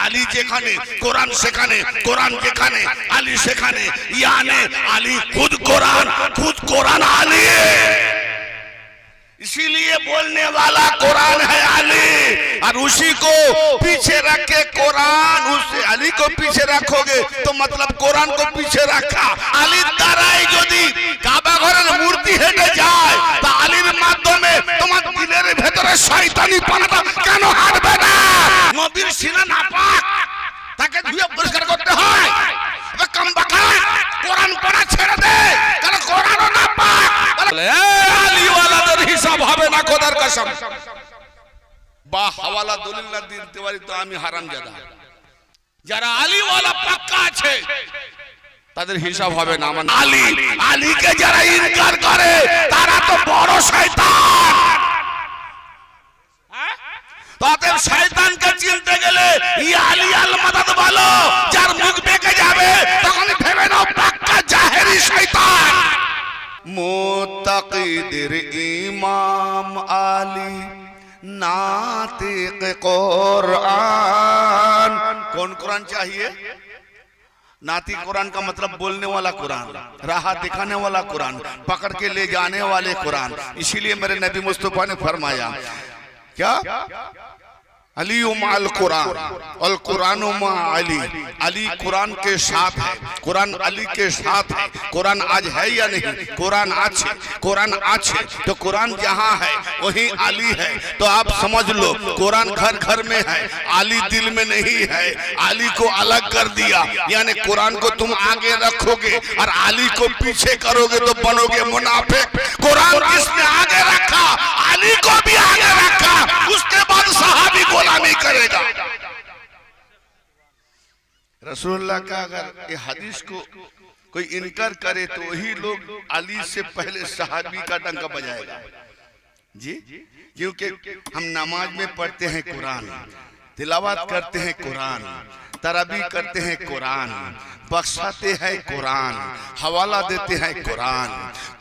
আলী যেখানে কোরআন সেখানে, কোরআন যেখানে আলী সেখানে। यानी अली खुद कुरान अली, इसीलिए बोलने वाला कुरान है अली, और उसी को पीछे रख के कुरान, उस अली को पीछे रखोगे तो मतलब कुरान को पीछे रखा। अली द्वाराई यदि काबा घरेर मूर्ति हेटे जाए तो अलीर माध्यमे তোমার দিলের ভেতরে শয়তানি পানাটা কেন হাঁটবে না? নবীর সিনা নাপাক, তাকে ধুয়ে পরিষ্কার করতে হয়। এ কমবাকা কোরআন পড়া ছেড়ে দে, কারণ কোরআনও নাপাক। আলী ওয়ালাদের হিসাব হবে না খোদার কসম। বা হাওয়ালা দলিল না দিতে পারি তো আমি হারামজাদা। যারা আলী ওয়ালা পাক্কা আছে তাদের হিসাব হবে না। আমার আলীকে যারা ইনকার করে তারা তো বড় শয়তান। অতএব শয়তানকে চিনতে গেলে ইয়া আলী আল মাদাদ বলো, যার মুখ বেঁকে যাবে তখন ভেবে নাও পাক্কা জাহেরি শয়তান। মুত্তাকিদের ইমাম আলী नातिक कुरान। कौन कुरान चाहिए? नातिक कुरान का मतलब बोलने वाला कुरान, राह दिखाने वाला कुरान, पकड़ के ले जाने वाले कुरान। इसीलिए मेरे नबी मुस्तफा ने फरमाया क्या? अली माल कुरान और कुरान मा अली। अली कुरान के साथ है, कुरान अली के साथ है। कुरान आज है या नहीं? कुरान आज है, कुरान आज है तो कुरान जहाँ है वहीं अली है। तो आप समझ लो कुरान घर घर में है, अली दिल में नहीं है। अली को अलग कर दिया, यानी कुरान को तुम आगे रखोगे और अली को पीछे करोगे तो बनोगे मुनाफिक। कुरान किसने आगे रखा? अली को भी आगे रखा, उसके बाद सहाबी गुलामी करेगा। रसूलुल्लाह का अगर ये हदीस को कोई इनकार करे तो वही लोग अली से पहले सहाबी का डंका बजाएगा जी। क्योंकि हम नमाज में पढ़ते हैं कुरान, तिलावत करते हैं कुरान, तराबी करते हैं कुरान, बख्शाते हैं कुरान, हवाला देते हैं कुरान,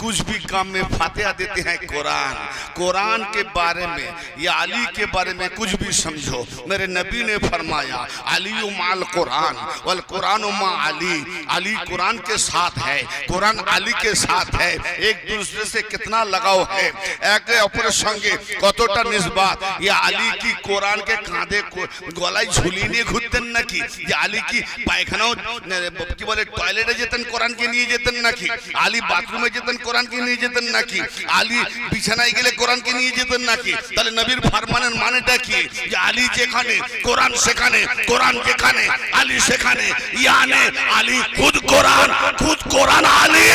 कुछ भी काम में फातिहा देते हैं कुरान। कुरान के बारे में या अली के बारे में कुछ भी समझो, मेरे नबी ने फरमाया अली माल कुरान वल कुरान मा अली। अली कुरान के साथ है, कुरान अली के साथ है। एक दूसरे से कितना लगाव है, एक अपर संगे कतटा निस्बत। या अली की कुरान के कांधे गलाয় ঝুলিয়ে নিয়ে ঘুরতেন নাকি? যে আলী কি পায়খানাও কি বলে টয়লেটে যেতেন কোরআনকে নিয়ে যেতেন নাকি? আলী বাথরুমে যেতেন কোরআনকে নিয়ে যেতেন নাকি? আলী বিছানায় গেলে কোরআনকে নিয়ে যেতেন নাকি? তাহলে নবীর ফরমানের মানেটা কি? যে আলী যেখানে কোরআন সেখানে, কোরআন যেখানে আলী সেখানে। यानी अली खुद कुरान अली,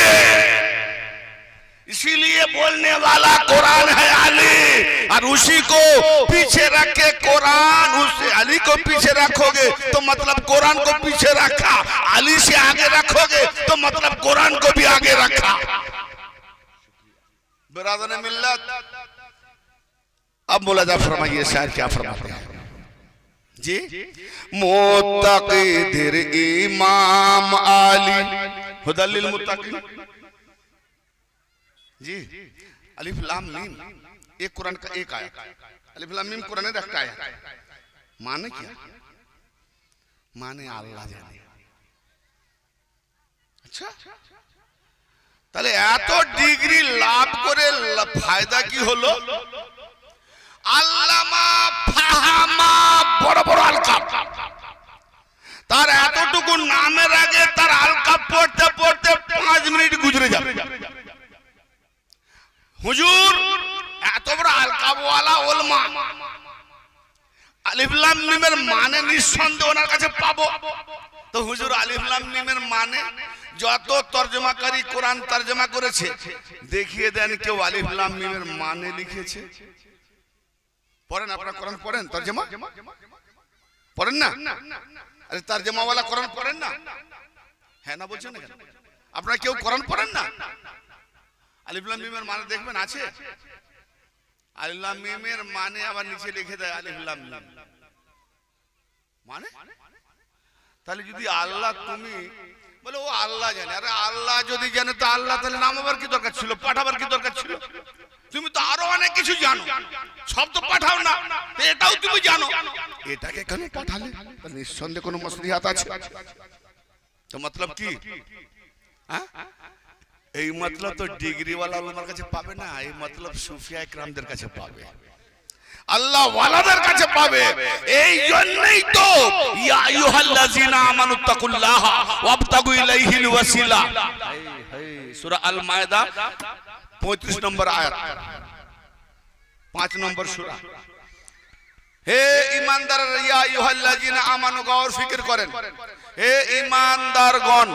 इसीलिए बोलने वाला कुरान है अली, और उसी को पीछे रख के कुरान, उस अली को पीछे रखोगे तो मतलब कुरान को पीछे रखा। अली से आगे रखोगे तो मतलब कुरान को भी आगे रखा। बिरादर मिल्लत, अब मुलाजा फरमाइए शायर क्या फरमाते हैं जी। मुत्तकीदिर इमाम अली हुदल मुत्तकीन जी। अलिफ लाम मीम एक कुरान का एक आया, अलिफ लाम मीम कुरान का एक आया। माने क्या? माने अल्लाह जाने। अच्छा, তাহলে এত ডিগ্রি লাভ করে ফায়দা কি হলো? আল্লামা ফাহামা বড় বড় আলকাপ, তার এতটুকু নামের আগে তার আলকাপ পড়তে পড়তে 5 মিনিট গুজরে যাবে। হুজুর এত বড় আলকাবওয়ালা উলমা, আলিফ লাম মিমের মানে নিঃসন্দেহে ওনার কাছে পাবো। তো হুজুর আলিফ লাম মিমের মানে যত তরজমাকারী কোরআন তরজমা করেছে দেখিয়ে দেন কেউ আলিফ লাম মিমের মানে লিখেছে? পড়েন আপনারা কোরআন পড়েন, তরজমা পড়েন না? আরে তরজমা ওয়ালা কোরআন পড়েন না? হ্যাঁ না বলছেন না কেন? আপনারা কেউ কোরআন পড়েন না? আলিফ লাম মিমের মানে দেখবেন আছে? আলিফ লাম মিমের মানে আবার নিচে লিখে দেয় আলিফ লাম মিম মানে। তাহলে যদি আল্লাহ তুমি বলে ও আল্লাহ জানে, আরে আল্লাহ যদি জানে তো আল্লাহ তাহলে নামাবার কি দরকার ছিল, পাঠাবার কি দরকার ছিল? তুমি তো আরো অনেক কিছু জানো, সব তো পাঠাও না, এটাও তুমি জানো, এটাকে কেন পাঠালে? নিঃসন্দেহে কোনো মসলিহাত আছে। তো মতলব কি? এই মতলব তো ডিগ্রিওয়ালা ওলামার কাছে পাবে না, এই মতলব সুফিয়া ইকরামদের কাছে পাবে, আল্লাহ ওয়ালাদের কাছে পাবে। এই জন্যই তো ইয়া আইয়ুহাল্লাযিনা আমানুত্তাকুল্লাহ ওয়াবতাগু ইলাইহিল ওয়াসিলা, সূরা আল মায়েদা 35 নম্বর আয়াত, 5 নম্বর সূরা। হে ঈমানদাররা, ইয়া আইয়ুহাল্লাযিনা আমানু, গৌর ফিকির করেন, হে ঈমানদারগণ,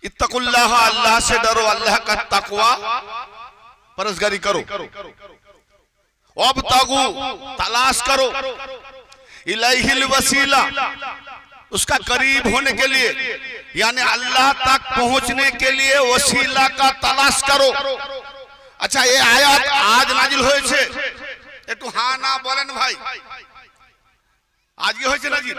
ইত্তাকুল্লাহ, আল্লাহ से डरो, अल्लाह का तकवा परहेज़गारी करो, वब्तगू, तलाश करो, इलाहिल वसीला, उसका करीब होने के लिए यानी अल्लाह तक पहुंचने के लिए वसीला का तलाश करो। अच्छा, ये आयत आज नाजिल হয়েছে, একটু হ্যাঁ না বলেন ভাই, আজকে হয়েছে নাজিল?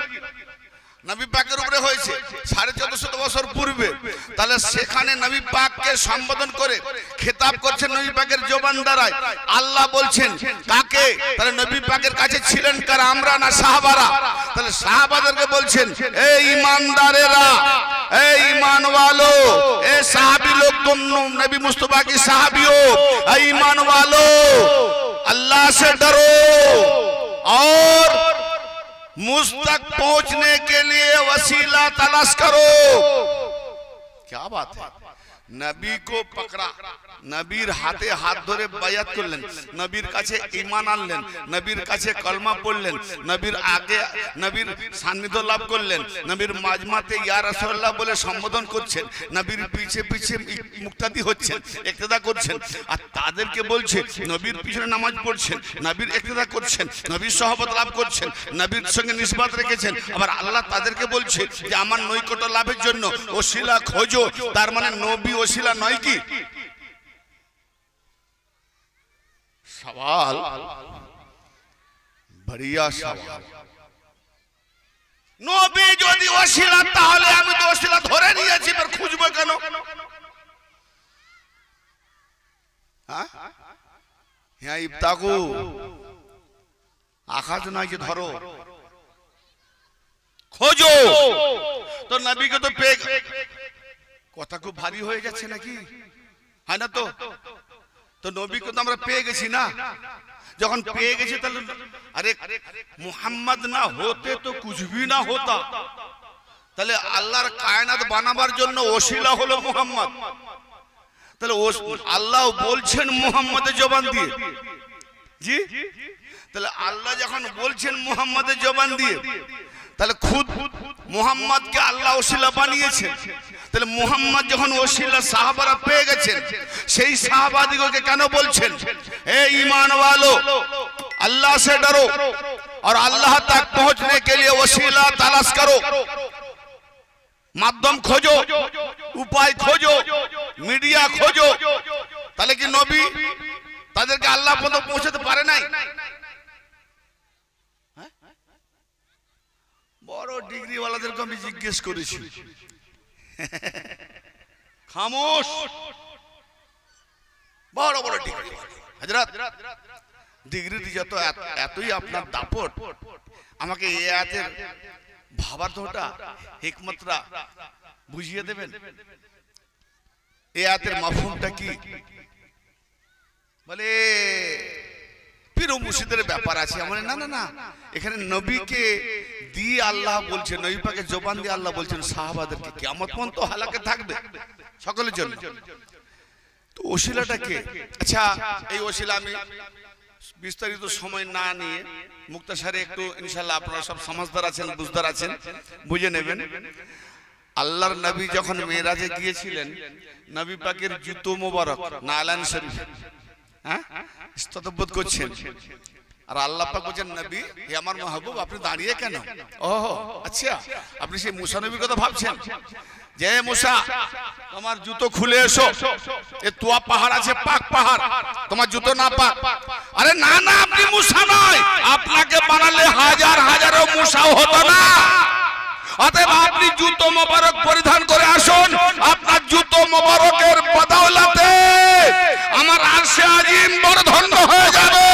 নবী পাকের উপরে হয়েছে 1450 বছর পূর্বে। তাহলে সেখানে নবী পাককে সম্বোধন করে খেতাব করছেন নবী পাকের জবান দ্বারায়। আল্লাহ বলছেন কাকে? তাহলে নবী পাকের কাছে ছিলেন কারা? আমরা না সাহাবারা? তাহলে সাহাবাদেরকে বলছেন এই ঈমানদারেরা, এই ঈমানওয়ালো, এই সাহাবী লোক, तुम नबी मुस्तफा की साहबी हो, ऐ ईमान वालो, अल्लाह से डरो और मुझ तक पहुंचने के लिए वसीला तलाश करो। क्या बात है? नबी को पकड़ा, नबीर हाथे हाथ धरे बायात करलेन, नबीर काछे ईमान आनलेन, नबीर काछे कलमा पढ़लेन, नबीर आगे नबीर सान्निध्य लाभ करलेन, नबीर মাজমাতে ইয়া রাসূলুল্লাহ বলে সম্বোধন করছেন, নবীর পিছে পিছে মুক্তাদি হচ্ছেন, ইক্তেদা করছেন, আর তাদেরকে বলছে নবীর পিছনে নামাজ পড়ছেন, নবীর ইক্তেদা করছেন, নবীর সহবত লাভ করছেন, নবীর সঙ্গে নিসবত রেখেছেন। আবার আল্লাহ তাদেরকে বলছে যে আমার নৈকট্য লাভের জন্য ওসিলা খোঁজো। তার মানে নবী ওসিলা নয় কি? सवाल बढ़िया सवाल। नबी যদি ওসিলা, তাহলে আমি তো ওসিলা ধরে নিয়েছি, এবার খুঁজবো কেন? হ্যাঁ, হ্যাঁ, ইবতাগু, আখাজ নয় যে ধরো, খোঁজো। তো নবীকে তো পেয়ে, কথা খুব ভারী হয়ে যাচ্ছে নাকি? হয় না তো? তো নবীকে তো আমরা পেয়ে গেছি না, যখন পেয়ে গেছি তাহলে আরে মুহাম্মদ না হতে তো কুছ ভি না হতা। তাহলে আল্লাহর কায়নাত বানাবার জন্য ওসিলা হলো মুহাম্মদ। তাহলে আল্লাহ বলছেন মুহাম্মদের জবান দিয়ে, জি, তাহলে আল্লাহ যখন বলছেন মুহাম্মদের জবান দিয়ে, তাহলে খুদ মুহাম্মদকে আল্লাহ ওসিলা বানিয়েছেন। তাহলে মুহাম্মদ যখন ওসিলা সাহাবারা পেয়ে গেছেন, সেই সাহাবাদিগকে কেন বলছেন হে ঈমান वालो, अल्लाह से डरो और अल्लाह तक पहुंचने के लिए वसीला तलाश करो, माध्यम खोजो, उपाय खोजो, मीडिया खोजो। তাহলে কি নবী তাদেরকে আল্লাহ পর্যন্ত পৌঁছাতে পারে নাই? বড় ডিগ্রি ওয়ালাদেরকে আমি জিজ্ঞেস করেছি, খামোশ, বড় বড় ডিগ্রি হযরত, ডিগ্রি যত এতই আপনার দাপট, আমাকে এই আয়াতের ভাবার্থটা হিকমতটা বুঝিয়ে দেবেন। এই আয়াতের মাফহুমটা কি? বলে পীর ও মুর্শিদের ব্যাপার আছে। আমরা না না না, এখানে নবীকে দিয়ে আল্লাহ বলছেন, নবী পাকের জবান দিয়ে আল্লাহ বলছেন সাহাবাদেরকে কিয়ামত পর্যন্ত হালাকে থাকবে সকলের জন্য। তো ওসিলাটা কে? আচ্ছা, এই ওসিলা আমি বিস্তারিত সময় না নিয়ে মুক্তাসারে একটু ইনশাআল্লাহ আপনারা সব সমাজদার আছেন, বুঝদার আছেন, বুঝে নেবেন। আল্লাহর নবী যখন মেরাজে গিয়েছিলেন, নবী পাকের জুতো মোবারক নালান শরীফ, হ্যাঁ, ইস্ততবোধ করছেন, আর আল্লাহ পাক বলেন নবী হে আমার মাহবুব আপনি দাঁড়িয়ে কেন? ওহো আচ্ছা, আপনি সেই মুসা নবীর কথা ভাবছেন যে মুসা তোমার জুতো খুলে এসো, এ তোয়া পাহাড় আছে, পাক পাহাড়, তোমার জুতো না পাক। আরে না না, আপনি মুসা নয়, আপনাকে বানালে হাজার হাজারো মশাও হতো না। অতএব আপনি জুতো মোবারক পরিধান করে আসুন, আপনার জুতো মোবারকের বদৌলতে আমার আরশে আজিম বড় ধন্য হয়ে যাবে।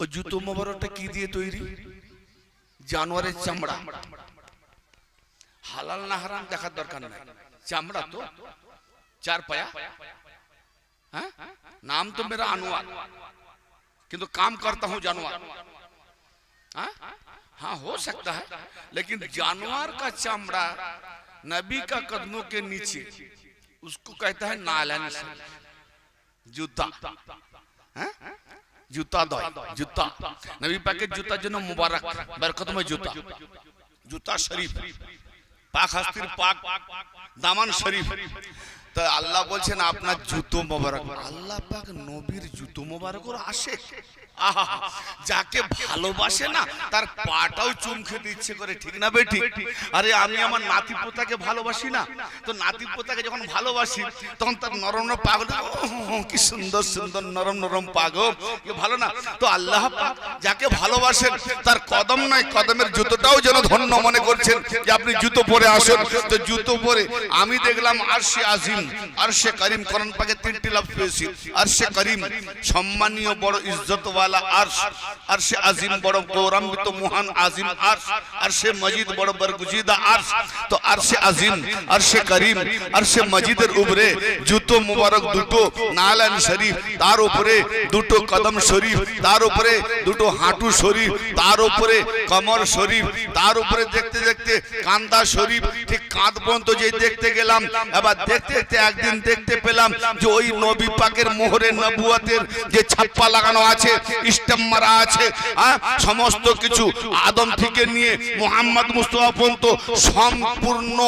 ও জুতো মোবারকটা কি দিয়ে তৈরি? জানোয়ারের চামড়া। হালাল না হারাম দেখার দরকার নাই, চামড়া তো চার পায়া। हाँ? नाम तो मेरा अनवर, किंतु काम करता हूं जानवर। हाँ हो सकता है, लेकिन जानवर का चमड़ा नबी का कदमों के नीचे, उसको कहता है नालन जूता। जूता दो, जूता नबी पाक के जूता जो मुबारक बरकत में जूता, जूता शरीफ पाक हस्तिर पाक दामन शरीफ। तो अल्लाह बोलছেন আপনার জুতো মোবারক। আল্লাহ পাক নবীর জুতো মোবারকের আশিক। আহা, যাকে ভালোবাসে না তার পাটাও চুমকে দিচ্ছে করে, ঠিক না বেটি? আরে আমি আমার নাতি পোতাকে ভালোবাসি না, তো নাতি পোতাকে যখন ভালোবাসি তখন তার নরম নরম পাগল, কি সুন্দর সুন্দর নরম নরম পাগল, ভালো না? তো আল্লাহ পাক যাকে ভালোবাসেন তার কদম নয় কদমের জুতোটাও যেন ধন্য মনে করছেন যে আপনি জুতো পরে আসুন। তো জুতো পরে আমি দেখলাম আরশে আজিম, আরশে করিম। কোরআন পাকে তিনটি লফজ পেয়েছি, আরশে করিম সম্মানীয় বড় ইজ্জত वाला अर्श, अर्शे अजीम बड़ो गौरवान्वित महान अजीम अर्श, अर्शे मजीद बड़ो बरगुजीदा अर्श। तो अर्शे अजीम, अर्शे करीम, अर्शे मजीদের উপরে জুতো মুবারক দুটো, নালান শরীফ, তার উপরে দুটো কদম শরীফ, তার উপরে দুটো হাঁটু শরীফ, তার উপরে কমর শরীফ, তার উপরে দেখতে দেখতে কান্দা শরীফ। ঠিক কাঁধ পর্যন্ত যে দেখতে গেলাম, এবার দেখতে দেখতে একদিন দেখতে পেলাম যে ওই নবী পাকের মোহরে নবুয়তের যে ছাপ্পা লাগানো আছে, স্ট্যাম্প মারা আছে, সমস্ত কিছু আদম থেকে নিয়ে মুহাম্মদ মুস্তাফা পর্যন্ত সম্পূর্ণ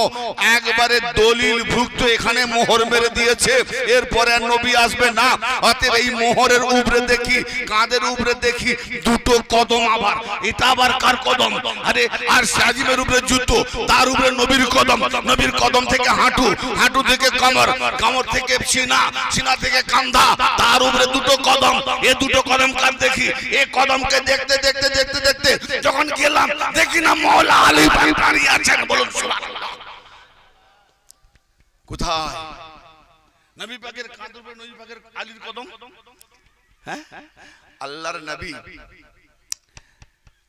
একবারে দলিল ভুক্ত এখানে মোহর মেরে দিয়েছে। এরপরে আর নবী আসবে না। অতএব এই মোহরের উপরে দেখি, কাঁধের উপরে দেখি দুটো কদম। আবার এটা আবার কার কদম? আরে আর সাজিমের উপরে জুতো, তার উপরে নবীর কদম, নবীর কদম থেকে হাঁটু, হাঁটু থেকে কমর, কমর থেকে সিনা, সিনা থেকে কাঁধা, তার উপরে দুটো কদম। এ দুটো কদম কার দেখি? এ কদমকে দেখতে দেখতে দেখতে দেখতে যখন গেলাম দেখি না মওলা আলী দাঁড়িয়ে আছেন। বলুন সুবহানাল্লাহ। কোথায়? নবী পাকের কাঁধের উপরে নবী পাকের আলীর কদম। হ্যাঁ, আল্লাহর নবী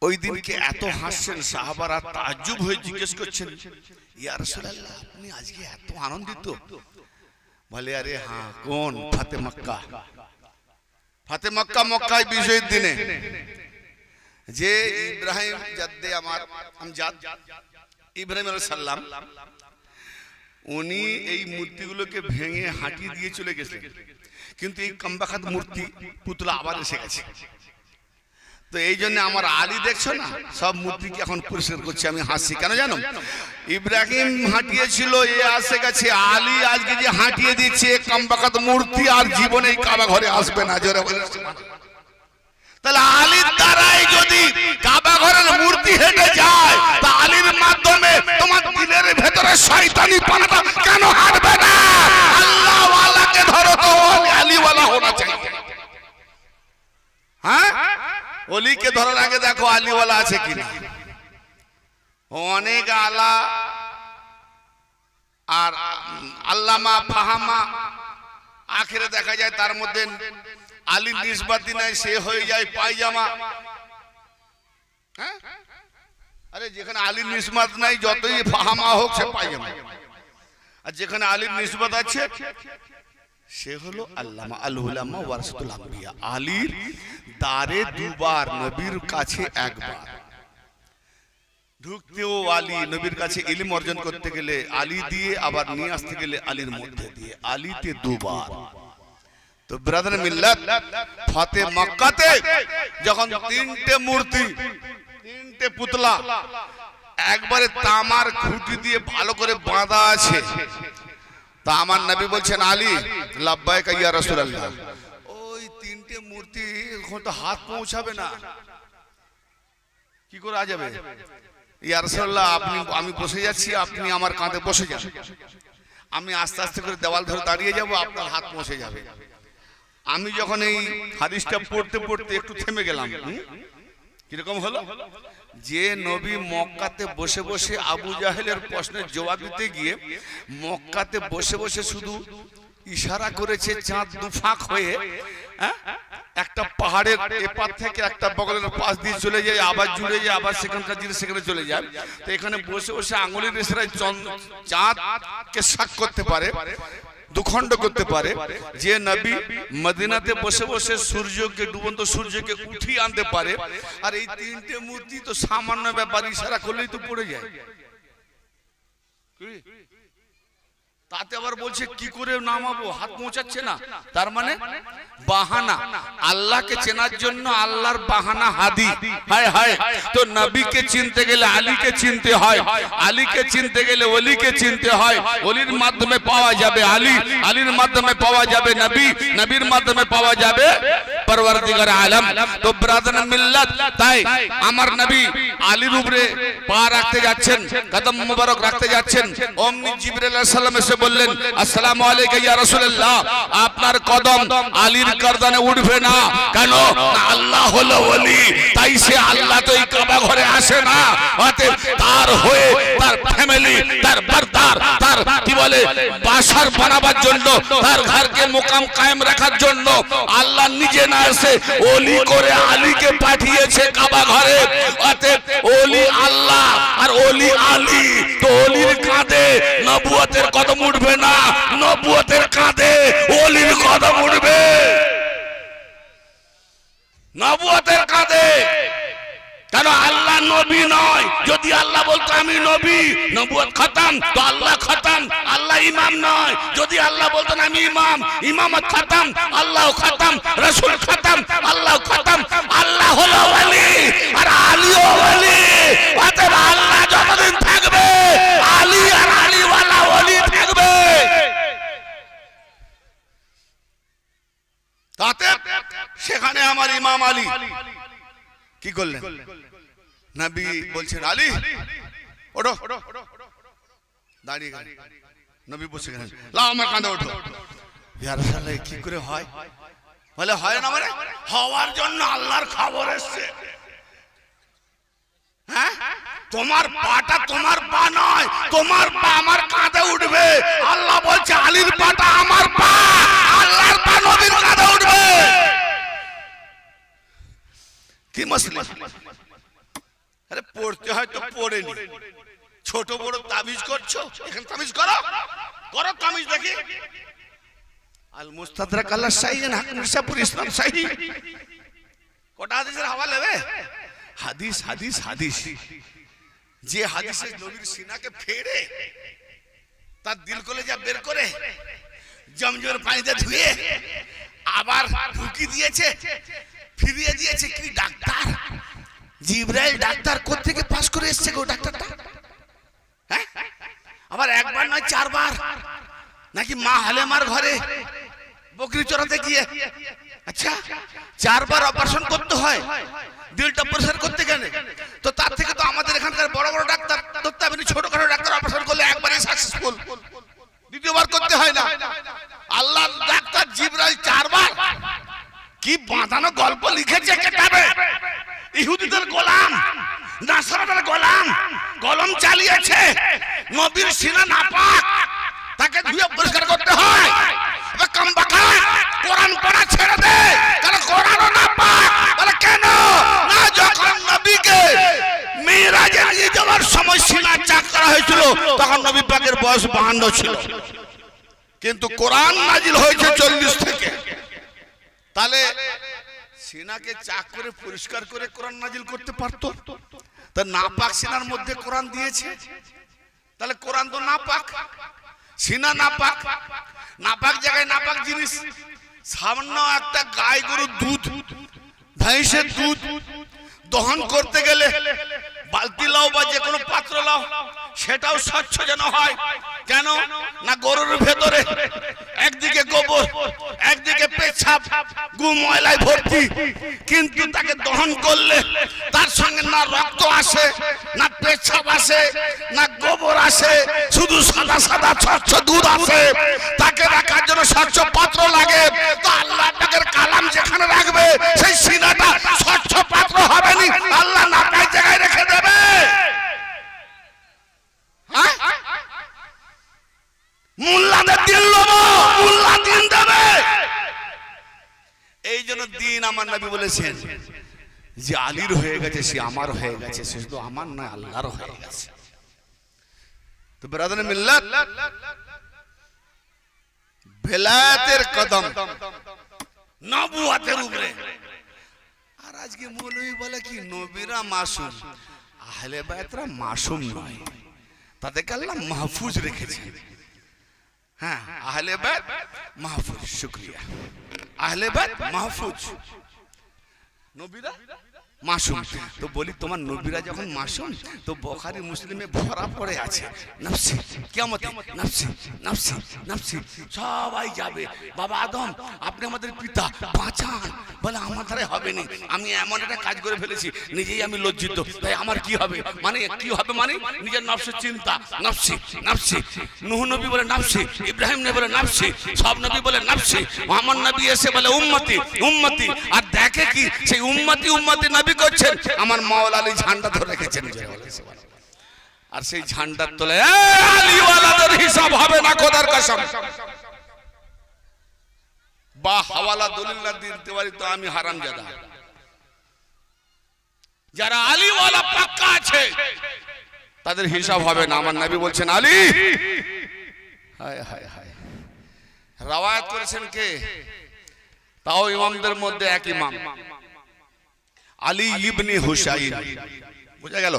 ওই দিনকে এত হাসছেন, সাহাবারা তাজ্জুব হয়ে জিজ্ঞেস করছেন, ইয়া রাসূলুল্লাহ আপনি আজকে এত আনন্দিত? বলে আরে হ্যাঁ, কোন? ফাতে মক্কা। ফাতে মক্কা, মক্কায় বিজয়ের দিনে যে ইব্রাহিম জাদ্দে আমার আমজাদ ইব্রাহিম আলাইহিস সালাম, উনি এই মূর্তিগুলোকে ভেঙে হাঁটিয়ে দিয়ে চলে গেছেন, কিন্তু এই কমবাখাত মূর্তি পুতলা আবার এসে গেছে। তো এই জন্য আমার আলী দেখছো না, সব মূর্তিকে এখন পরিষ্কার করছে। আমি হাসি কেন জানো? ইব্রাহিম হাঁটিয়েছিল, এ আসে গেছে, আলী আজকে যে হাঁটিয়ে দিচ্ছে কমবাখাত মূর্তি আর জীবনে এই কাবা ঘরে আসবে না। জোরে বলেন। তাহলে আলীর দ্বারাই যদি কাবা ঘরের মূর্তি হেঁটে যায়, তা আলীর মাধ্যমে তোমার দিলের ভেতরে শয়তানি পানাটা কেন হাঁটবে না? আল্লাহ ওয়ালাকে ধরো তো আলী ওয়ালা হোনা চাই। হ্যাঁ, ওলিকে ধরার আগে দেখো আলীওয়ালা আছে কিনা। অনেক আলা আর আল্লামা ফাহামা আখেরে দেখা যায় তার মধ্যে আলীর নিসবতি নাই, সে হয়ে যায় পায়জামা। হ্যাঁ, আরে যেখানে আলীর নিসবত নাই যতই ফাহামা হোক সে পায়জামা, আর যেখানে আলীর নিসবত আছে সে হলো আল্লামা। আল উলামা ওয়ারাসাতুল আম্বিয়া। আলীর দারে দুবার, নবীর কাছে একবার। ঢুকতেও আলী, নবীর কাছে ইলম অর্জন করতে গেলে আলী দিয়ে, আবার নিয়ে আসতে গেলে আলীর মধ্যে দিয়ে, আলীতে দুবার। তো ব্রাদার মিল্লাত, ফাতে মক্কাতে যখন তিনটে মূর্তি, তিনটে পুতলা একবারে তামার খুঁটি দিয়ে ভালো করে বাঁধা আছে, তা আমার নবী বলছেন আলী লাব্বাইক ইয়া রাসূলুল্লাহ, ওই তিনটে মূর্তি এখন তো হাত পৌঁছাবে না, কি করে যাবে? ইয়া রাসূলুল্লাহ আপনি, আমি বসে যাচ্ছি, আপনি আমার কাঁধে বসে যান, আমি আস্তে আস্তে করে দেওয়াল ধরে দাঁড়িয়ে যাব, আপনার হাত পৌঁছে যাবে। আমি যখন এই হাদিসটা পড়তে পড়তে একটু থেমে গেলাম। কিরকম হলো? যে নবী মক্কাতে বসে বসে আবু জাহেলের প্রশ্নের জবাব দিতে গিয়ে মক্কাতে বসে বসে শুধু ইশারা করেছে চাঁদ দুফাক হয়ে, একটা পাহাড়ের এপার থেকে একটা বগলের পাশ দিয়ে চলে যায়, আবার জুড়ে যায়, আবার সেখানকার জিনিস সেখানে চলে যায়। তো এখানে বসে বসে আঙুলের ইশারায় চাঁদকে সাক করতে পারে, দুখণ্ড করতে পারে। যে নবী মদিনাতে বসে বসে সূর্যকে, ডুবন্ত সূর্যকে উঠিয়ে আনতে পারে। আর এই তিনটে মূর্তি তো সামান্য ব্যাপার, ইশারা করলেই তো পড়ে যায়। তাতে আবার বলছে কি করে নামাবো, হাত পৌঁছাচ্ছে না। তার মানে বাহানা, আল্লাহকে চেনার জন্য আল্লাহর বাহানা হাদি। হায় হায়, তো নবীকে চিনতে গেলে আলীকে চিনতে হয়, আলীকে চিনতে গেলে ওলিকে চিনতে হয়। ওলির মাধ্যমে পাওয়া যাবে আলী, আলীর মাধ্যমে পাওয়া যাবে নবী, নবীর মাধ্যমে পাওয়া যাবে পরওয়ারদিগার আলম। তো ব্রাদার মিল্লাত, তাই আমার নবী আলীর উপরে পা রাখতে যাচ্ছেন, কদম মুবারক রাখতে যাচ্ছেন। অমনি জিবরাইল আলাইহিস সালাম এসে বললেন, আসসালামু আলাইকা ইয়া রাসূলুল্লাহ, আপনার কদম আলীর গর্দানে উঠবে না। কেন? আল্লাহ হলো ওলি, তাই সে আল্লাহ তো এই কাবা ঘরে আসে না। অতএব তার হয়ে, তার ফ্যামিলি, তার বারদার, তার কি বলে বাসার বানাবার জন্য, তার ঘরকে মোকাম কায়েম রাখার জন্য আল্লাহ নিজে না এসে ওলি করে আলীকে পাঠিয়েছে কাবা ঘরে। অতএব ওলি আল্লাহ আর ওলি আলী, তো ওলির কাঁধে নবুয়তের কদম উঠবে না, নবুয়তের কাঁধে ওলির কদম উঠবে, নবুয়তের কাঁধে। কেন? আল্লাহ নবী নয়। যদি আল্লাহ বলতো আমি নবী, নবুয়ত খতম, তো আল্লাহ খতম। আল্লাহ ইমাম নয়। যদি আল্লাহ বলতেন আমি ইমাম, ইমামত খতম, আল্লাহ খতম, রাসূল খতম, আল্লাহ খতম। আল্লাহ হলো ওলি আর আলীও ওলি। অতএব আল্লাহ যতদিন থাকবে আলী আর আলীওয়ালা ওলি থাকবে। তাতে সেখানে আমার ইমাম আলী কি করলেন? নবী বলছেন আলী ওঠো, দাঁড়িয়ে গেলেন। নবী বসে গেলেন, লাও আমার কাঁধে ওঠো। ইয়া রাসূলুল্লাহ, কি করে হয়? বলে হয় না, মানে হওয়ার জন্য আল্লাহর খবর এসছে। হ্যাঁ, তোমার পাটা তোমার পা নয়, তোমার পা আমার কাঁধে উঠবে। আল্লাহ বলছে আলীর পাটা আমার পা, আল্লাহর পা নবীর কাঁধে উঠবে। কি মসলা? আরে পড়তে হয় তো পড়ে নি, ছোট বড় তাবিজ করছো, এখানে তাবিজ করো, করো তাবিজ দেখি। আল মুস্তাদরাক আলা সাইয়্যিদ হাকিম নিসাপুর ইসলাম সাহিহ, কোটা হাদিসের হাওয়া নেবে? হাদিস হাদিস হাদিস। যে হাদিসে নবীর সিনাকে ফেড়ে তার দিল কলেজা বের করে জমজমের পানিতে ধুয়ে আবার ঢুকি দিয়েছে, ফিরিয়ে দিয়েছে। কি ডাক্তার? জিবরাইল ডাক্তার কোত্থেকে পাস করে এসেছে গো ডাক্তারটা? হ্যাঁ, আবার একবার নয় চারবার। নাকি মা হালেমার ঘরে বকরি চড়াতে গিয়ে আচ্ছা চারবার অপারেশন করতে হয় দিলটা অপারেশন করতে গেলে। তো তার থেকে তো আমাদের এখানকার বড় বড় ডাক্তার ধরতে হবে, ছোটখাটো ডাক্তার অপারেশন করলে একবারে সাকসেসফুল, দ্বিতীয়বার করতে হয় না। আল্লাহ ডাক্তার জিবরাইল চারবার। কি বাঁধানো গল্প লিখেছে কিতাবে। ইহুদিদের গোলাম, নাসারাদের গোলাম, কলম চালিয়েছে। নবীর সিনা নাপাক, তাকে ধুয়ে পরিষ্কার করতে হয়। এবার কামবাকা কোরআন পড়া ছেড়ে দে, কারণ কোরআনও নাপাক। বলে কেন? না, যখন নবীকে মিরাজে নিয়ে যাওয়ার সময় সিনা চাক করা হয়েছিল তখন নবী পাকের বয়স 52 ছিল, কিন্তু কোরআন নাজিল হয়েছে 40 থেকে। তাহলে সিনাকে চাক করে পরিষ্কার করে কোরআন নাজিল করতে পারতো। তা নাপাক সিনার মধ্যে কোরআন দিয়েছে, তাহলে কোরআন তো নাপাক, সিনা নাপাক। নাপাক জায়গায় নাপাক জিনিস। সামান্য একটা গাই গরুর দুধ, ভैंসের দুধ দহন করতে গেলে বালতি লাও বা যে কোনো পাত্র লাও, সেটাও স্বচ্ছ যেন হয়। কেন না? গরুর ভেতরে একদিকে গোবর, একদিকে পেছাব, গু ময়লায় ভর্তি, কিন্তু তাকে দহন করলে তার সঙ্গে না রক্ত আসে, না পেছাব আসে, না গোবর আসে, শুধু সাদা সাদা স্বচ্ছ দুধ আসে। তাকে রাখার জন্য স্বচ্ছ পাত্র লাগে। তো আল্লাহ পাকের কালাম যেখানে রাখবে সেই সিনাটা স্বচ্ছ পাত্র হবে না, আল্লাহ নাপাক জায়গায় রেখে দেবে। মোল্লাদের দিন লবো, মোল্লা দিন দেবে। এই জন্য দিন আমার নবী বলেছেন যে আলীর হয়ে গেছে সে আমার হয়ে গেছে, সে শুধু আমার নয় আল্লাহর হয়ে গেছে। তো ব্রাদার মিল্লাত, বেলায়েতের কদম নবুয়তের উপরে। আর আজকে মৌলভী বলে কি নবীরা মাসুম, আহলে বায়তরা মাসুম নয়, তাদেরকে আল্লাহ মাহফুজ রেখেছেন। হ্যাঁ, আহলে বায়ত মাহফুজ, শুকরিয়া। আহলে বায়ত মাহফুজ, নবীরা মাসুম। তো বলি তোমার নবীরা যখন মাসুম, তো বুখারী মুসলিমে ভরা পড়ে আছে নফসি, কিয়ামতে নফসি নফসি নফসি, সবাই যাবে। বাবা আদম আপনি আমাদের পিতা, বাঁচান। বলে আমার দ্বারা হবে না, আমি এমন একটা কাজ করে ফেলেছি, নিজেই আমি লজ্জিত, তাই আমার কি হবে? মানে কি হবে? মানে নিজের নফসের চিন্তা, নফসি নফসি। নূহ নবী বলে নফসি, ইব্রাহিম নবী বলে নফসি, সব নবী বলে নফসি। মুহাম্মদ নবী এসে বলে উম্মতি উম্মতি। আর দেখে কি সেই উম্মতি উম্মতি নবী করছেন, আমার মাওলা আলী ঝান্ডা ধরে রেখেছেন। আর সেই ঝান্ডার তলে আলী ওয়ালাদের হিসাব হবে না, খোদার কসম। বা হাওয়ালা দলিল না দিতে পারি তো আমি হারামজাদা। যারা আলী ওয়ালা পাক্কা আছে তাদের হিসাব হবে না। আমার নবী বলছেন আলী। হায় হায় হায়, রওয়ায়াত করেছেন কে? তাও ইমামদের মধ্যে এক ইমাম, আলী ইবনে হুসাইন। বুঝা গেল?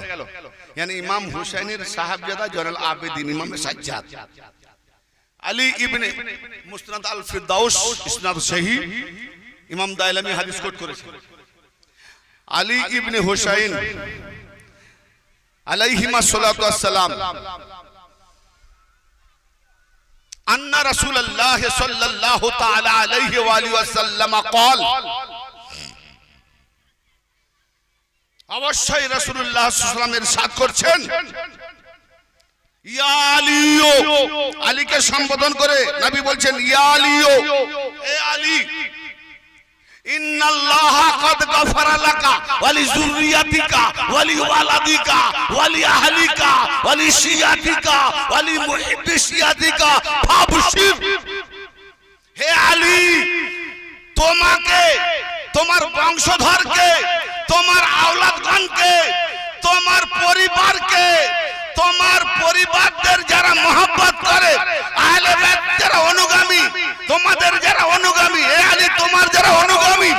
यानी इमाम हुसैনের সাহাবজাদা জয়নুল আবেদিন ইমামে সাজ্জাদ আলী ইবনে মুসনাদ আল ফিরদাউস, ইসনাদ সহিহ। ইমাম দাইলামি হাদিস কোট করেছেন। আলী ইবনে হুসাইন আলাইহিমা সাল্লাতু ওয়াস সালাম আন্না রাসূলুল্লাহ সাল্লাল্লাহু তাআলা আলাইহি ওয়া আলিহি ওয়াসাল্লাম قال, অবশ্যই রাসূলুল্লাহ সাল্লাল্লাহু আলাইহি ওয়াসাল্লাম ইরশাদ করছেন, ইয়া আলীও, আলীকে সম্বোধন করে নবী বলছেন ইয়া আলীও, এ আলী, ইন্নাল্লাহা ক্বাদ গাফারা লাকা ওয়া লিযুররিয়াতিকা ওয়া লিওয়ালাদিকা ওয়া লিআহলিকা ওয়া লিশিয়াতিকা ওয়া লিমুহিব্বি শিয়াতিকা ফাবশির। হে আলী, তোমাকে, তোমার বংশধরকে, তোমার আওলাদগণকে, তোমার পরিবারকে, তোমার পরিবারদের যারা মহব্বত করে, আহলে বাইত যারা অনুগামী, তোমাদের যারা অনুগামী, এ আলী তোমার যারা অনুগামী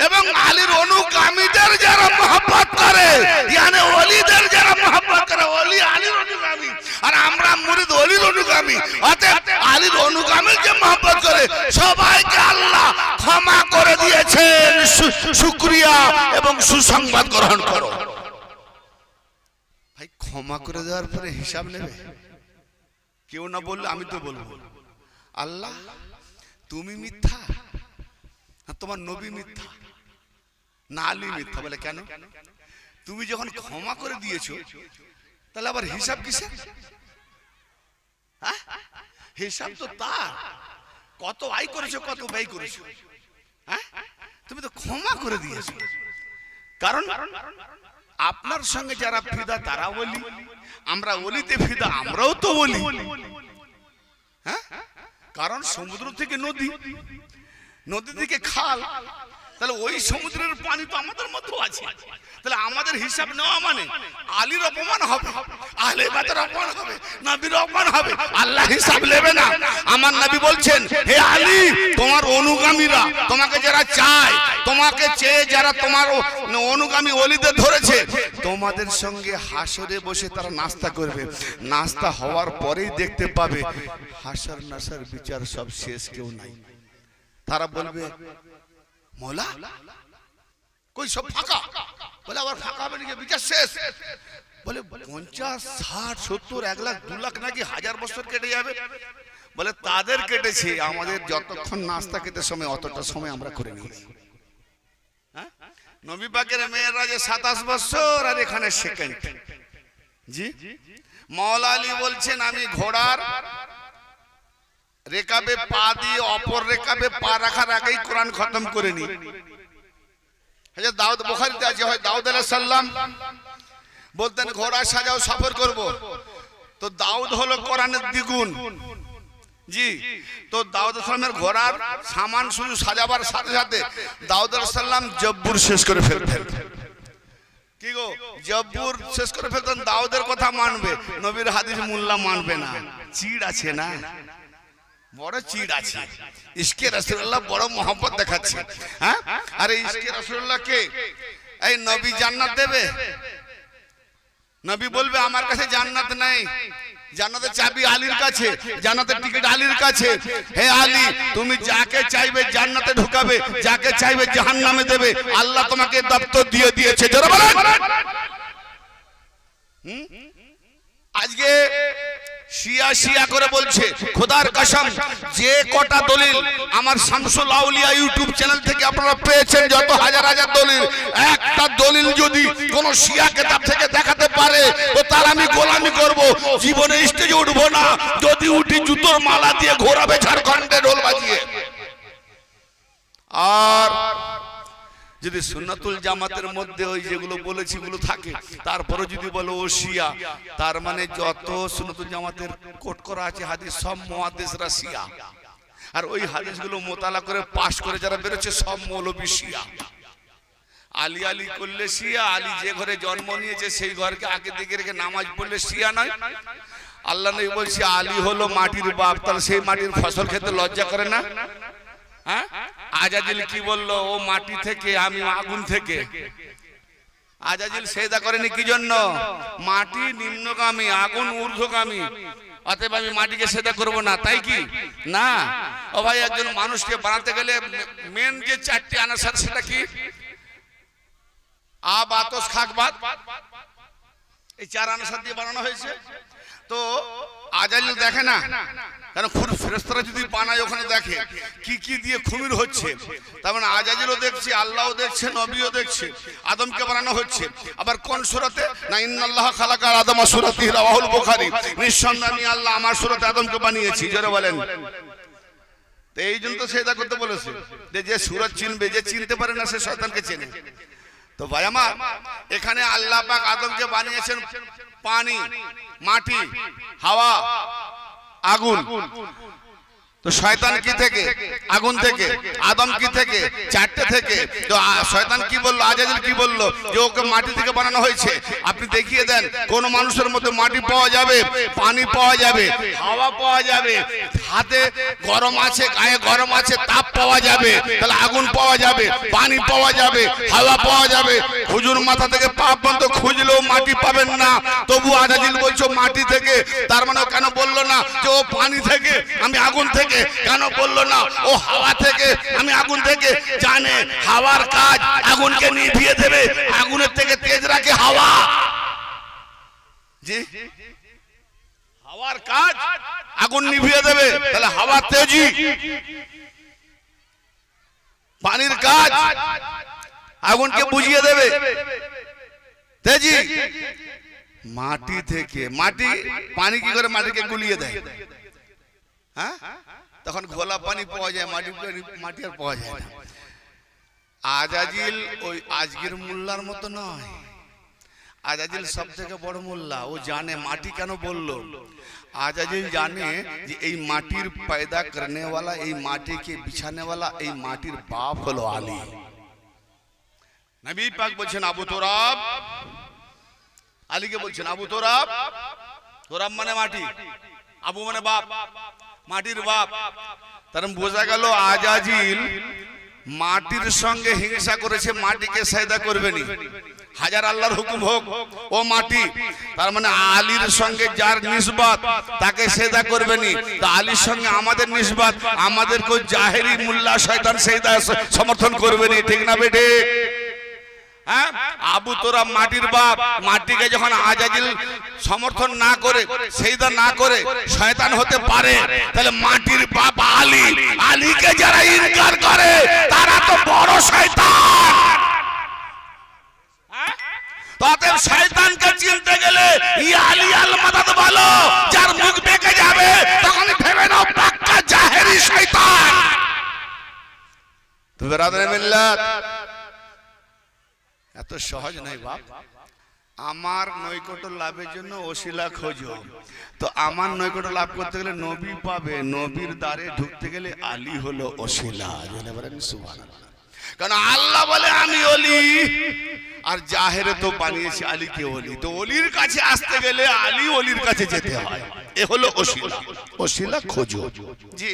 এবং আলীর অনুগামীদের যারা মহব্বত করে, ইয়ানি ওলিদের যারা মহব্বত করে, ওলি আলীর অনুগামী আর আমরা মুরিদ ওলির অনুগামী, অতএব আলীর অনুগামীর যে মহব্বত করে সবাইকে আল্লাহ ক্ষমা করে দিয়েছেন। শুকরিয়া এবং সুসংবাদ গ্রহণ করো। ভাই, ক্ষমা করে দেওয়ার পরে হিসাব নেবে? কেউ না বললে আমি তো বলবো, আল্লাহ তুমি মিথ্যা, তোমার নবী মিথ্যা, না আলী মিথ্যা। বলে কেন? তুমি যখন ক্ষমা করে দিয়েছো তাহলে আবার হিসাব কিসের? হিসাব তো তার কত আয় করেছো, কত ব্যয় করেছো। তুমি তো ক্ষমা করে দিয়েছো। কারণ আপনার সঙ্গে যারা ফিদা তারা বলি, আমরা ওলিতে ফিদা, আমরাও তো বলি। হ্যাঁ, কারণ সমুদ্র থেকে নদী, নদী থেকে খাল, তাহলে ওই সমুদ্রের পানি তো আমাদের মধ্যেও আছে। তাহলে আমাদের হিসাব নেওয়া মানে আলীর অপমান হবে, আহলে বাইতের অপমান হবে, নবীর অপমান হবে, আল্লাহ হিসাব নেবে না। আমার নবী বলছেন, হে আলী, তোমার অনুগামীরা, তোমাকে যারা চায়, তোমাকে চেয়ে যারা তোমার অনুগামী ওলিদের ধরেছে, তোমাদের সঙ্গে হাসরে বসে তারা নাস্তা করবে। নাস্তা হওয়ার পরেই দেখতে পাবে হাসর নাসর বিচার সব শেষ, কেউ নাই। তারা বলবে, মৌলা কই সব ফাঁকা? বলে আবার ফাঁকা হবে নাকি? বিচার শেষ। বলে 50, 60, 70, 1 লাখ, 2 লাখ নাকি 1000 বছর কেটে যাবে। বলে তাদের কেটেছে, আমাদের যতক্ষণ নাস্তা খেতে সময় অতটা সময় আমরা করে নিয়েছি। নবী পাকের মেয়েরা যে 27 বছর আর এখানে সেকেন্ড। জি মাওলা আলী বলছেন আমি ঘোড়ার রেকাবে পা দিয়ে অপর রেকাবে পা রাখার আগেই কোরআন খতম করে নি। হযরত দাউদ বুখারীতে আছে, হয় দাউদ আলাইহিস সালাম বলতেন ঘোড়া সাজাও সফর করব, তো দাউদ হলো কোরআনের দ্বিগুণ। জি তো দাউদ আলাইহিস সালামের ঘোড়ার সামান শুধু সাজাবার সাথে সাথে দাউদ আলাইহিস সালাম জব্বুর শেষ করে ফেলতেন। কি গো জব্বুর শেষ করে ফেলতেন, দাউদের কথা মানবে, নবীর হাদিস মোল্লা মানবে না। চিড় আছে না, বড় চিড় আছে। ইশকে রাসূলুল্লাহ বড় মহব্বত দেখাচ্ছে। হ্যাঁ আরে ইশকে রাসূলুল্লাহকে এই নবী জান্নাত দেবে? নবী বলবে আমার কাছে জান্নাত নাই, জান্নাতের চাবি আলীর কাছে, জান্নাতের টিকিট আলীর কাছে। হে আলী তুমি যাকে চাইবে জান্নাতে ঢুকাবে, যাকে চাইবে জাহান্নামে দেবে। আল্লাহ তোমাকে দপ্তর দিয়ে দিয়েছে। জোরে বলেন। আজকে শিয়া শিয়া করে বলছে, খোদার কসম যে কটা দলিল আমার শামসুল আউলিয়া ইউটিউব চ্যানেল থেকে আপনারা পেয়েছেন, যত হাজার হাজার দলিল, একটা দলিল যদি কোন শিয়া কিতাব থেকে দেখাতে পারে তো তার আমি গোলামি করব, জীবনে স্টেজে উঠবো না। যদি উঠি জুতোর মালা দিয়ে ঘোরাবে ঝাড়খণ্ডে ঢোল বাজিয়ে। আর যদি সুন্নাতুল জামাতের মধ্যে ওই যেগুলো বলেছি গুলো থাকে, তারপরে যদি বলো ও শিয়া, তার মানে যত সুন্নাতুল জামাতের কোট করা আছে হাদিস সব মুহাদ্দিসরা শিয়া। আর ওই হাদিসগুলো মোতালা করে পাশ করে যারা বেরোচ্ছে সব মৌলবী শিয়া। আলী আলী করলে শিয়া, আলী যে ঘরে জন্ম নিয়েছে সেই ঘরকে আগে দিকে রেখে নামাজ পড়লে শিয়া নয়। আল্লাহ নবী বলছে আলী হলো মাটির বাপ, তাহলে সেই মাটির ফসল খেতে লজ্জা করে না? হ্যাঁ আজাজিল কি বললো, ও মাটি থেকে আমি আগুন থেকে। আজাজিল সেজদা করেনি কি জন্য? মাটি নিম্নগামী, আগুন ঊর্ধ্বগামী, অতএব আমি মাটিকে সেজদা করব না, তাই কি না? ও ভাই একজন মানুষকে বানাতে গেলে মেন যে 4টি আনাসার সেটা কি? আব আতস খাক বাত, এই 4 আনাসার দিয়ে বানানো হয়েছে। তো আজাজিল দেখে না, কারণ ফেরেশতারা যদি বানায় ওখানে দেখে কি কি দিয়ে খুমির হচ্ছে, তার মানে আজাজিলও দেখছে, আল্লাহও দেখছে, নবীও দেখছে। আদমকে বানানো হচ্ছে আবার কোন সূরাতে? না ইন্নাল্লাহ খালাকাল আদম সূরাতিহি রাওয়াহুল বুখারী, নিঃসন্দেহে আল্লাহ আমার সূরাতে আদমকে বানিয়েছি। জোরে বলেন। তো এই জন্য তো সেজদা করতে বলেছে, যে সূরা চিনবে, যে চিনতে পারে না সে শয়তানকে চেনে। তো ভাই আমার এখানে আল্লাহ পাক আদমকে বানিয়েছেন পানি, মাটি, হাওয়া, আগুন। তো শয়তান কি থেকে? আগুন থেকে। আদম কি থেকে? 4টে থেকে। তো শয়তান কি বললো, আজাজিল কি বললো, যে ওকে মাটি থেকে বানানো হয়েছে। আপনি দেখিয়ে দেন কোন মানুষের মধ্যে মাটি পাওয়া যাবে, পানি পাওয়া যাবে, হাওয়া পাওয়া যাবে, হাতে গরম আছে, গায়ে গরম আছে, তাপ পাওয়া যাবে, তাহলে আগুন পাওয়া যাবে, পানি পাওয়া যাবে, হাওয়া পাওয়া যাবে। হুজুর মাথা থেকে পা পর্যন্ত খুঁজলেও মাটি পাবেন না, তবু আজাজিল বলছো মাটি থেকে। তার মানে কেন বললো না যে ও পানি থেকে আমি আগুন থেকে? কেন বললো না ও হাওয়া থেকে আমি আগুন থেকে? জানে হাওয়ার কাজ আগুনকে নিভিয়ে দেবে, আগুনের থেকে তেজ রাখে হাওয়া। জি হাওয়ার কাজ আগুন নিভিয়ে দেবে, তাহলে হাওয়া তেজি। পানির কাজ আগুনকে বুঝিয়ে দেবে, তেজি। মাটি থেকে, মাটি পানি কি করে মাটিকে গুলিয়ে দেয়? হ্যাঁ তখন ঘোলা পানি পাওয়া যায়, মাটি আর পাওয়া যায় না। আজাজিল ওই আজকের মোল্লার মতো নয়, আজাজিল সব থেকে বড় মোল্লা। ও জানে মাটি কেন বললো। আজাজিল জানে যে এই মাটির पैदा करने वाला, এই মাটিকে বিছানে वाला, এই মাটির বাপ হলো আলী। নবী পাক বলছেন আবু তুরাব, আলীকে বলছেন আবু তুরাব। তুরাব মানে মাটি, আবু মানে বাপ, মাটির বাপ। তার বোঝা গেল আজাজিল মাটির সঙ্গে হিংসা করেছে, মাটিকে সেজদা করবে না। হাজার আল্লাহর হুকুম হোক ও মাটি, তার মানে আলীর সঙ্গে যার নিসবত তাকে সেজদা করবে না। তো আলীর সঙ্গে আমাদের নিসবত, আমাদেরকে জাহেরি মোল্লা শয়তান সেজদা সমর্থন করবে না, ঠিক না বেটে? হ্যাঁ আবু তোরা মাটির বাপ, মাটিকে যখন আজাজিল সমর্থন না করে, সেজদা না করে শয়তান হতে পারে, তাহলে মাটির বাপ আলী, আলীকে যারা ইনকার করে তারা তো বড় শয়তান। অতএব শয়তানকে চিনতে গেলে ইয়া আলী আল মাদাদ বলো, যার মুখ বেঁকে যাবে তখন ভেবে নাও পাক্কা জাহেরি শয়তান। তো বেরাদরে মিল্লাত, এত সহজ নয় বাপ। আমার নৈকট্য লাভের জন্য ওসিলা খোঁজো, তো আমার নৈকট্য লাভ করতে গেলে নবী পাবে, নবীর দ্বারে ঢুকতে গেলে আলী হলো ওসিলা। সুবহানাল্লাহ। কারণ আল্লাহ বলে আমি ওলি, আর জাহেরে তো বানিয়েছে আলীকে ওলি, তো ওলির কাছে আসতে গেলে আলী ওলির কাছে যেতে হয়। এ হলো ওসিলা, ওসিলা খোঁজো। জি।